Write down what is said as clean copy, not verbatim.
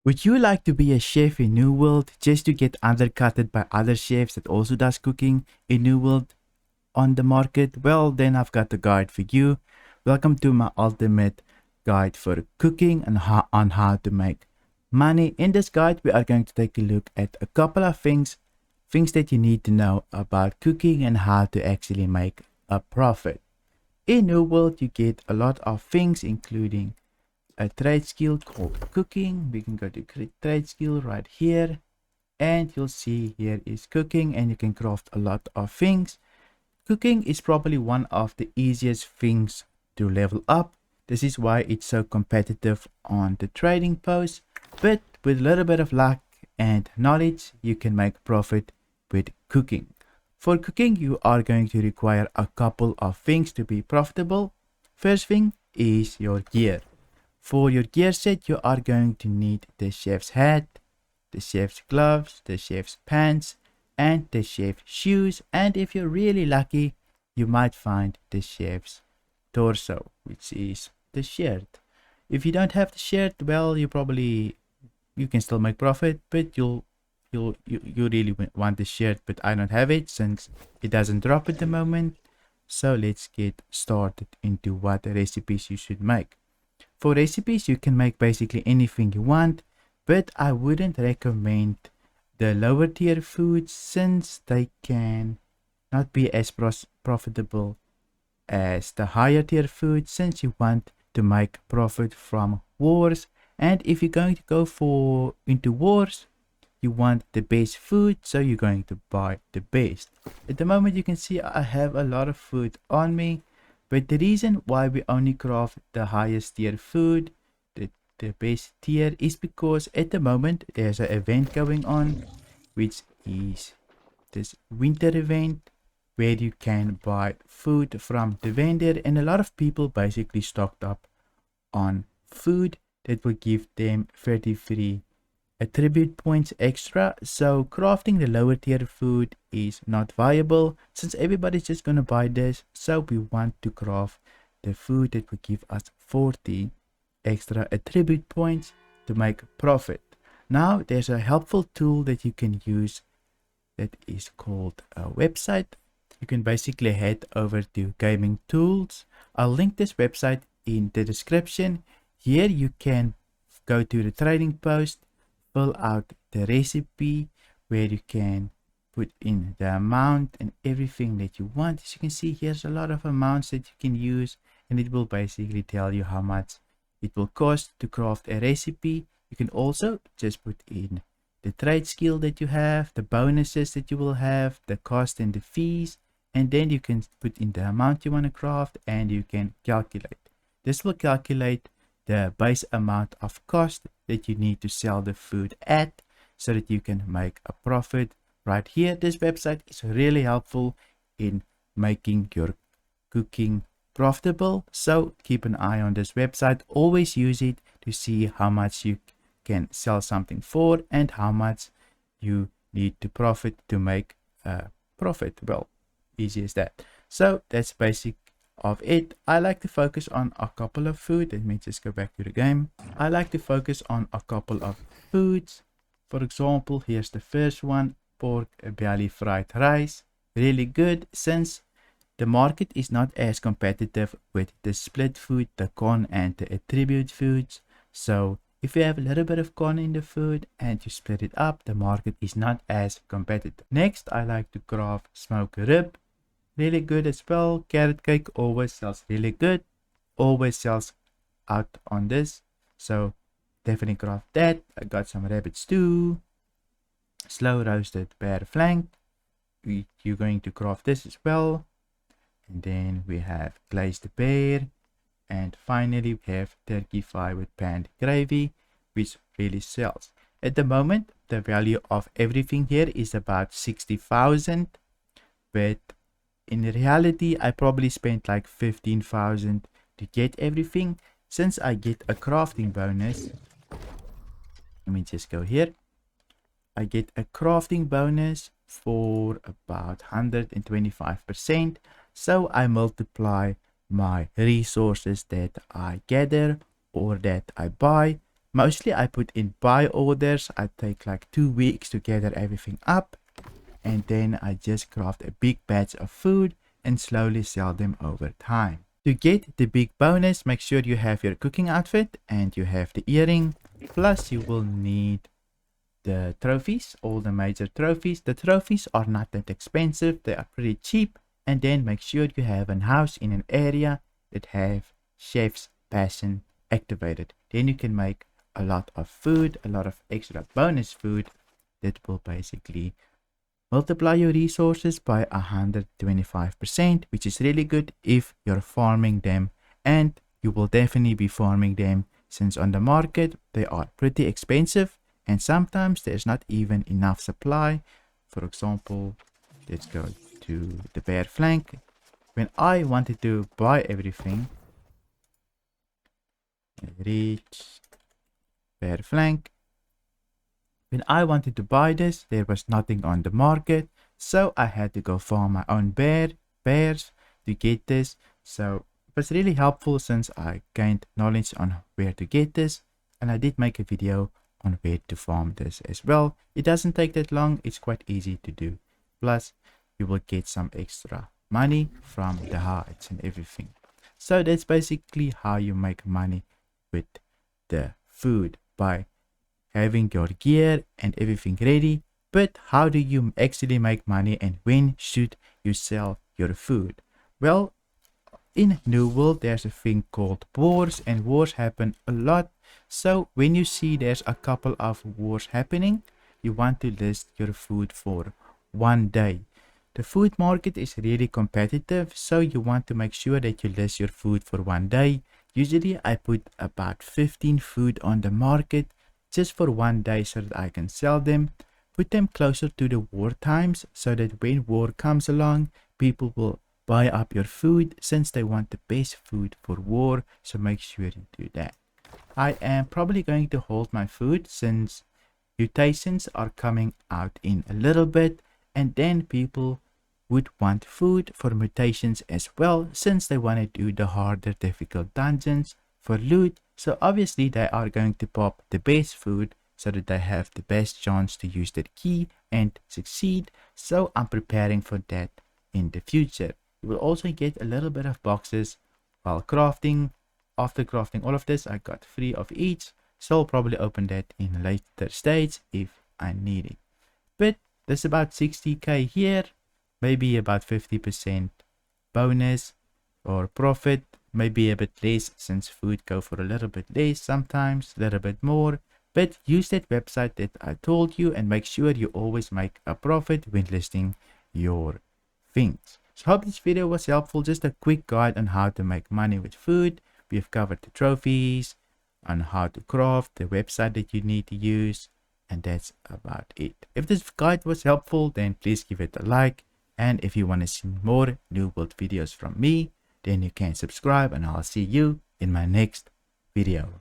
Would you like to be a chef in New World just to get undercutted by other chefs that also does cooking in New World on the market? Well, then I've got the guide for you. Welcome to my ultimate guide for cooking and on how to make money. In this guide, we are going to take a look at a couple of things that you need to know about cooking and how to actually make a profit. In New World, you get a lot of things, including a trade skill called cooking. We can go to trade skill right here, and you'll see here is cooking, and you can craft a lot of things. Cooking is probably one of the easiest things to level up. This is why it's so competitive on the trading post, but with a little bit of luck and knowledge, you can make profit with cooking. For cooking, you are going to require a couple of things to be profitable. First thing is your gear. For your gear set, you are going to need the chef's hat, the chef's gloves, the chef's pants, and the chef's shoes. And if you're really lucky, you might find the chef's torso, which is the shirt. If you don't have the shirt, well, you can still make profit, but you really want the shirt, but I don't have it since it doesn't drop at the moment. So let's get started into what recipes you should make. For recipes, you can make basically anything you want, but I wouldn't recommend the lower tier foods since they can not be as profitable as the higher tier foods, since you want to make profit from wars. And if you're going to go into wars, you want the best food, so you're going to buy the best. At the moment, you can see I have a lot of food on me, but the reason why we only craft the highest tier food, the base tier, is because at the moment there's an event going on, which is this winter event where you can buy food from the vendor, and a lot of people basically stocked up on food that will give them 33 attribute points extra. So crafting the lower tier food is not viable since everybody's just gonna buy this. So we want to craft the food that will give us 40 extra attribute points to make profit. Now there's a helpful tool that you can use that is called a website. You can basically head over to gaming tools. I'll link this website in the description. Here you can go to the trading post, fill out the recipe where you can put in the amount and everything that you want. As you can see, here's a lot of amounts that you can use, and it will basically tell you how much it will cost to craft a recipe. You can also just put in the trade skill that you have, the bonuses that you will have, the cost and the fees, and then you can put in the amount you want to craft and you can calculate. This will calculate the base amount of cost that you need to sell the food at so that you can make a profit right here. This website is really helpful in making your cooking profitable, so keep an eye on this website. Always use it to see how much you can sell something for and how much you need to profit to make a profit. Well, easy as that. So that's basic of it. I like to focus on a couple of food. Let me just go back to the game. I like to focus on a couple of foods. For example, here's the first one, pork belly fried rice. Really good since the market is not as competitive with the split food, the con and the attribute foods. So if you have a little bit of con in the food and you split it up, the market is not as competitive. Next, I like to craft smoked rib. Really good as well. Carrot cake always sells really good. Always sells out on this. So definitely craft that. I got some rabbit stew. Slow roasted bear flank. You're going to craft this as well. And then we have glazed bear. And finally we have turkey thigh with panned gravy, which really sells. At the moment, the value of everything here is about 60,000. But in reality, I probably spent like 15,000 to get everything. Since I get a crafting bonus, let me just go here. I get a crafting bonus for about 125%. So I multiply my resources that I gather or that I buy Mostly I put in buy orders. I take like 2 weeks to gather everything up, and then I just craft a big batch of food and slowly sell them over time. To get the big bonus, make sure you have your cooking outfit and you have the earring. Plus you will need the trophies, all the major trophies. The trophies are not that expensive, they are pretty cheap. And then make sure you have a house in an area that have chef's passion activated. Then you can make a lot of food, a lot of extra bonus food that will basically multiply your resources by 125%, which is really good if you're farming them, and you will definitely be farming them since on the market they are pretty expensive and sometimes there's not even enough supply. For example, let's go to the bear flank. When I wanted to buy everything, reach bear flank. When I wanted to buy this, there was nothing on the market, so I had to go farm my own bears to get this. So it was really helpful since I gained knowledge on where to get this, and I did make a video on where to farm this as well. It doesn't take that long, it's quite easy to do. Plus, you will get some extra money from the hides and everything. So that's basically how you make money with the food, by having your gear and everything ready. But how do you actually make money, and when should you sell your food? Well, in New World there's a thing called wars, and wars happen a lot. So when you see there's a couple of wars happening, you want to list your food for 1 day. The food market is really competitive, so you want to make sure that you list your food for 1 day. Usually I put about 15 food on the market just for 1 day so that I can sell them. Put them closer to the war times so that when war comes along, people will buy up your food since they want the best food for war. So make sure you do that. I am probably going to hold my food since mutations are coming out in a little bit, and then people would want food for mutations as well since they want to do the harder difficult dungeons for loot. So obviously they are going to pop the best food so that they have the best chance to use that key and succeed. So I'm preparing for that in the future. You will also get a little bit of boxes while crafting. After crafting all of this, I got 3 of each, so I'll probably open that in a later stage if I need it. But there's about 60k here, maybe about 50% bonus or profit, maybe a bit less since food go for a little bit less sometimes, a little bit more. But use that website that I told you and make sure you always make a profit when listing your things. So I hope this video was helpful, just a quick guide on how to make money with food. We've covered the trophies, on how to craft, the website that you need to use, and that's about it. If this guide was helpful, then please give it a like, and if you want to see more New World videos from me, then you can subscribe, and I'll see you in my next video.